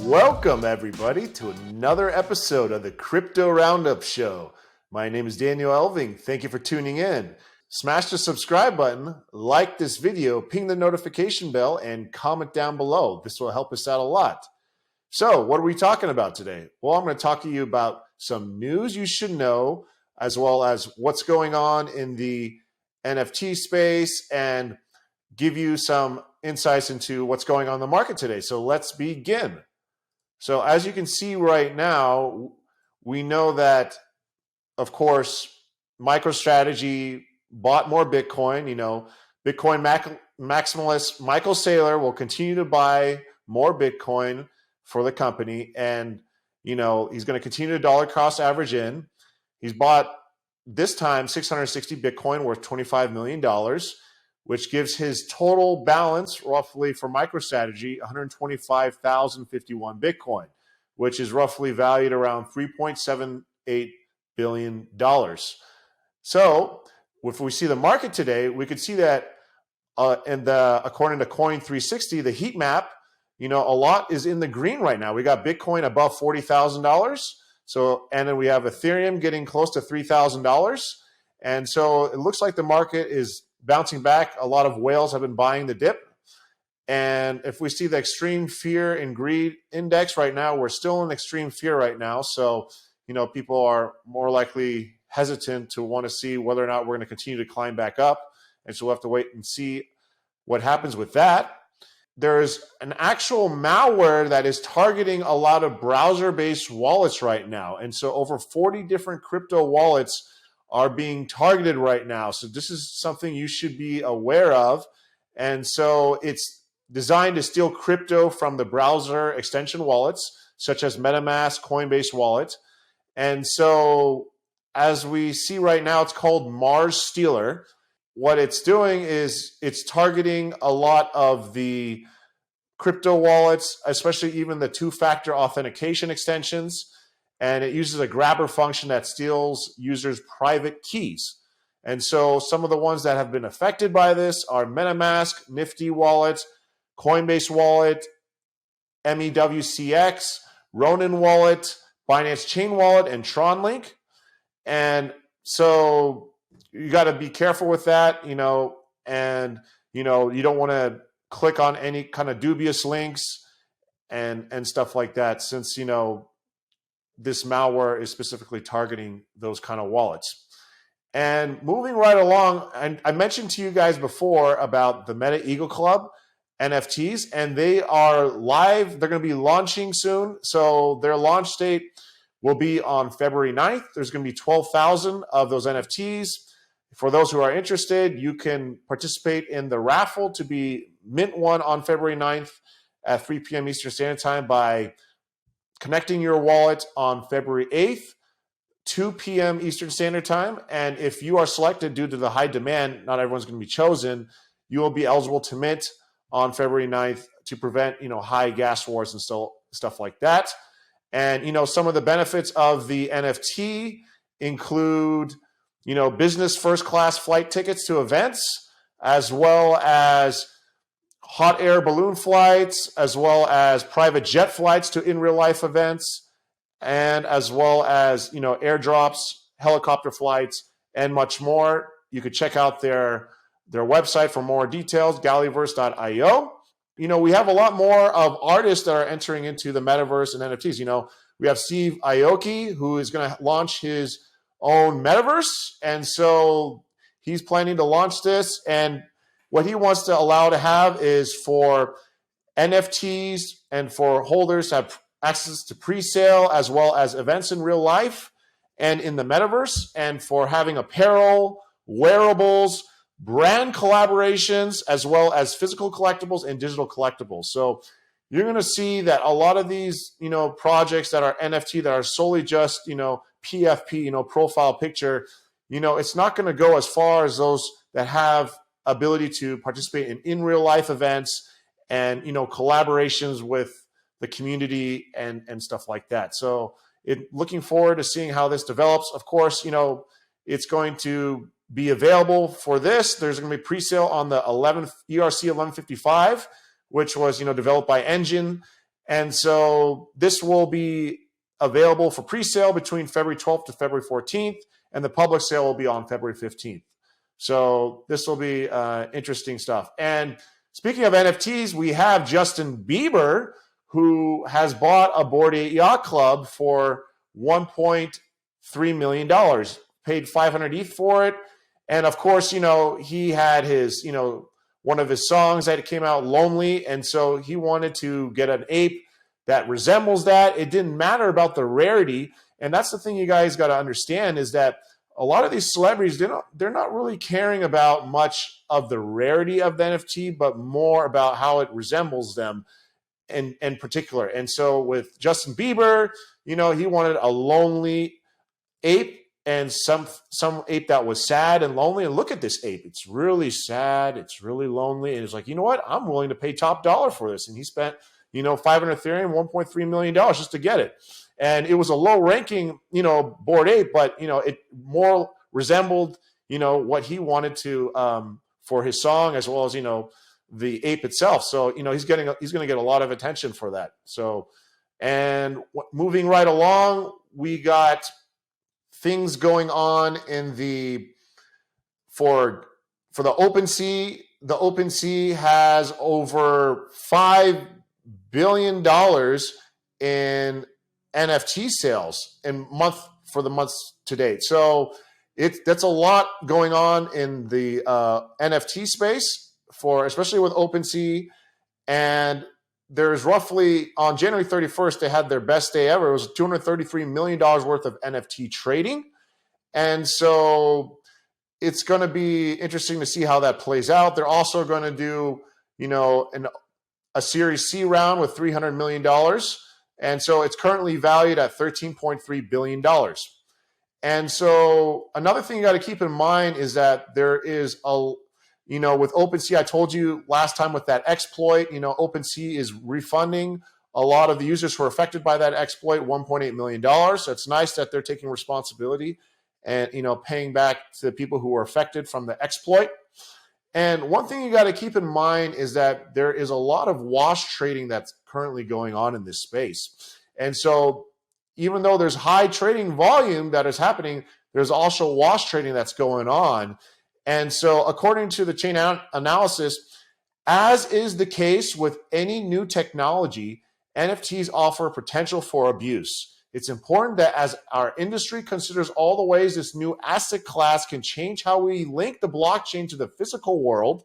Welcome, everybody, to another episode of the Crypto Roundup Show. My name is Daniel Elving. Thank you for tuning in. Smash the subscribe button, like this video, ping the notification bell, and comment down below. This will help us out a lot. So, what are we talking about today? Well, I'm going to talk to you about some news you should know, as well as what's going on in the NFT space, and give you some insights into what's going on in the market today. So let's begin. So as you can see right now, we know that, of course, MicroStrategy bought more Bitcoin. Bitcoin maximalist Michael Saylor will continue to buy more Bitcoin for the company. And, he's going to continue to dollar cost average in. He's bought this time 660 Bitcoin worth $25 million, which gives his total balance roughly for MicroStrategy 125,051 Bitcoin, which is roughly valued around $3.78 billion. So if we see the market today, we could see that according to Coin360, the heat map, a lot is in the green right now. We got Bitcoin above $40,000. And then we have Ethereum getting close to $3,000. And so it looks like the market is bouncing back. A lot of whales have been buying the dip. And if we see the extreme fear and greed index right now, we're still in extreme fear right now. So, people are more likely hesitant to want to see whether or not we're going to continue to climb back up. And so we'll have to wait and see what happens with that. There's an actual malware that is targeting a lot of browser-based wallets right now. And so over 40 different crypto wallets are being targeted right now. So this is something you should be aware of. And so it's designed to steal crypto from the browser extension wallets, such as MetaMask, Coinbase Wallet. And so as we see right now, it's called Mars Stealer. What it's doing is it's targeting a lot of the crypto wallets, especially even the two-factor authentication extensions. And it uses a grabber function that steals users' private keys. And so some of the ones that have been affected by this are MetaMask, Nifty Wallet, Coinbase Wallet, MEWCX, Ronin Wallet, Binance Chain Wallet, and TronLink. And so you got to be careful with that, you don't want to click on any kind of dubious links and stuff like that, since, this malware is specifically targeting those kind of wallets. And moving right along, and I mentioned to you guys before about the Meta Eagle Club NFTs, and they are live. They're going to be launching soon. So their launch date will be on February 9th. There's going to be 12,000 of those NFTs. For those who are interested, you can participate in the raffle to be mint one on February 9th at 3 p.m. Eastern Standard Time by connecting your wallet on February 8th, 2 p.m. Eastern Standard Time. And if you are selected due to the high demand, not everyone's going to be chosen, you will be eligible to mint on February 9th to prevent, high gas wars and stuff like that. And, some of the benefits of the NFT include, business first class flight tickets to events, as well as hot air balloon flights, as well as private jet flights to in real life events, and as well as, airdrops, helicopter flights, and much more. You could check out their website for more details, galliverse.io. We have a lot more of artists that are entering into the metaverse and NFTs. We have Steve Aoki, who is going to launch his own metaverse. And so he's planning to launch this. And what he wants to allow to have is for NFTs and for holders to have access to pre-sale as well as events in real life and in the metaverse, and for having apparel, wearables, brand collaborations, as well as physical collectibles and digital collectibles. So you're going to see that a lot of these, projects that are NFT that are solely just, PFP, profile picture, it's not going to go as far as those that have ability to participate in real life events and, collaborations with the community and stuff like that. So looking forward to seeing how this develops. Of course, it's going to be available for this. There's going to be pre-sale on the ERC 1155, which was developed by Engine, And so this will be available for pre-sale between February 12th to February 14th, and the public sale will be on February 15th. So this will be interesting stuff. And speaking of NFTs, we have Justin Bieber, who has bought a Bored Ape Yacht Club for $1.3 million, paid 500 ETH for it. And of course, he had his, one of his songs that came out, Lonely. And so he wanted to get an ape that resembles that. It didn't matter about the rarity. And that's the thing you guys got to understand, is that a lot of these celebrities, they're not really caring about much of the rarity of the NFT, but more about how it resembles them in particular. And so with Justin Bieber, he wanted a lonely ape, and some ape that was sad and lonely. And look at this ape. It's really sad. It's really lonely. And it's like, you know what? I'm willing to pay top dollar for this. And he spent, 500 Ethereum, $1.3 million just to get it. And it was a low ranking, Bored Ape, but, it more resembled, what he wanted to for his song, as well as, the ape itself. So, he's going to get a lot of attention for that. So, and moving right along, we got things going on in for the OpenSea. The OpenSea has over $5 billion in NFT sales for the months to date. So that's a lot going on in the NFT space, especially with OpenSea. And there's roughly, on January 31st, they had their best day ever. It was $233 million worth of NFT trading. And so it's going to be interesting to see how that plays out. They're also going to do, a Series C round with $300 million. And so it's currently valued at $13.3 billion. And so another thing you got to keep in mind is that there is with OpenSea, I told you last time with that exploit, OpenSea is refunding a lot of the users who are affected by that exploit $1.8 million. So it's nice that they're taking responsibility and, paying back to the people who were affected from the exploit. And one thing you got to keep in mind is that there is a lot of wash trading that's currently going on in this space. And so even though there's high trading volume that is happening, there's also wash trading that's going on. And so according to the chain analysis, as is the case with any new technology, NFTs offer potential for abuse. It's important that as our industry considers all the ways this new asset class can change how we link the blockchain to the physical world,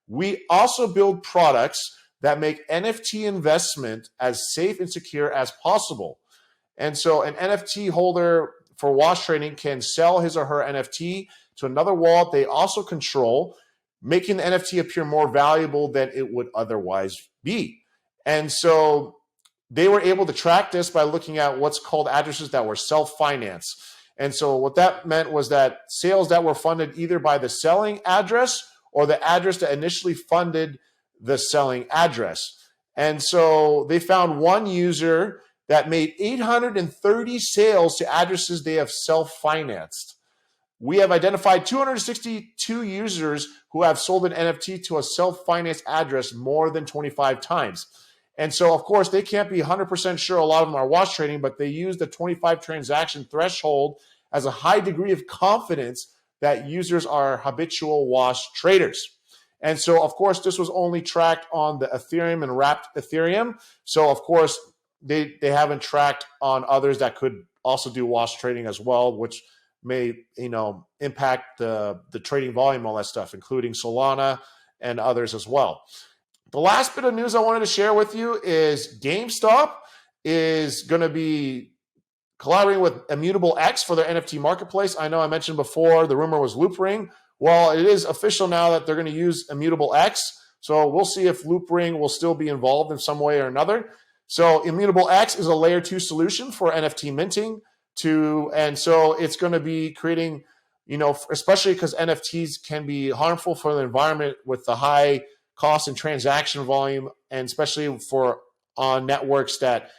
we also build products that make NFT investment as safe and secure as possible. And so an NFT holder for wash trading can sell his or her NFT to another wallet they also control, making the NFT appear more valuable than it would otherwise be. And so they were able to track this by looking at what's called addresses that were self-financed. And so what that meant was that sales that were funded either by the selling address or the address that initially funded the selling address. And so they found one user that made 830 sales to addresses they have self-financed. We have identified 262 users who have sold an NFT to a self-financed address more than 25 times. And so, of course, they can't be 100% sure a lot of them are wash trading, but they use the 25 transaction threshold as a high degree of confidence that users are habitual wash traders. And so, of course, this was only tracked on the Ethereum and wrapped Ethereum. So, of course, they haven't tracked on others that could also do wash trading as well, which may impact the trading volume, all that stuff, including Solana and others as well. The last bit of news I wanted to share with you is GameStop is going to be collaborating with Immutable X for their NFT marketplace. I know I mentioned before the rumor was Loopring. Well, it is official now that they're going to use Immutable X. So we'll see if Loopring will still be involved in some way or another. So Immutable X is a layer 2 solution for NFT minting. And so it's going to be creating, especially because NFTs can be harmful for the environment with the high cost and transaction volume, and especially on networks that,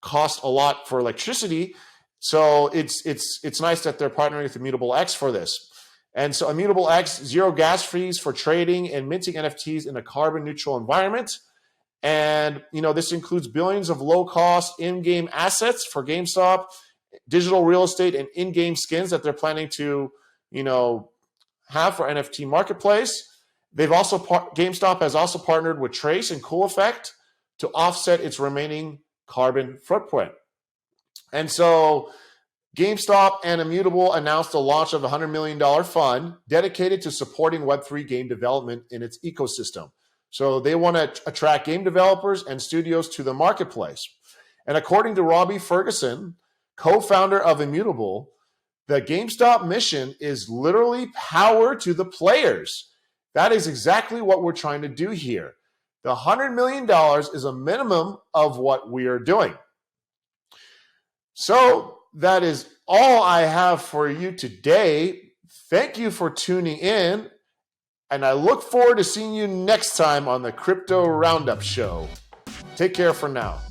cost a lot for electricity. So it's nice that they're partnering with Immutable X for this. And so Immutable X, zero gas fees for trading and minting NFTs in a carbon neutral environment. And, this includes billions of low-cost in-game assets for GameStop, digital real estate, and in-game skins that they're planning to, have for NFT marketplace. GameStop has also partnered with Trace and Cool Effect to offset its remaining carbon footprint. And so GameStop and Immutable announced the launch of a $100 million fund dedicated to supporting Web3 game development in its ecosystem. So they want to attract game developers and studios to the marketplace. And according to Robbie Ferguson, co-founder of Immutable, the GameStop mission is literally power to the players. That is exactly what we're trying to do here. The $100 million is a minimum of what we are doing. So that is all I have for you today. Thank you for tuning in, and I look forward to seeing you next time on the Crypto Roundup Show. Take care for now.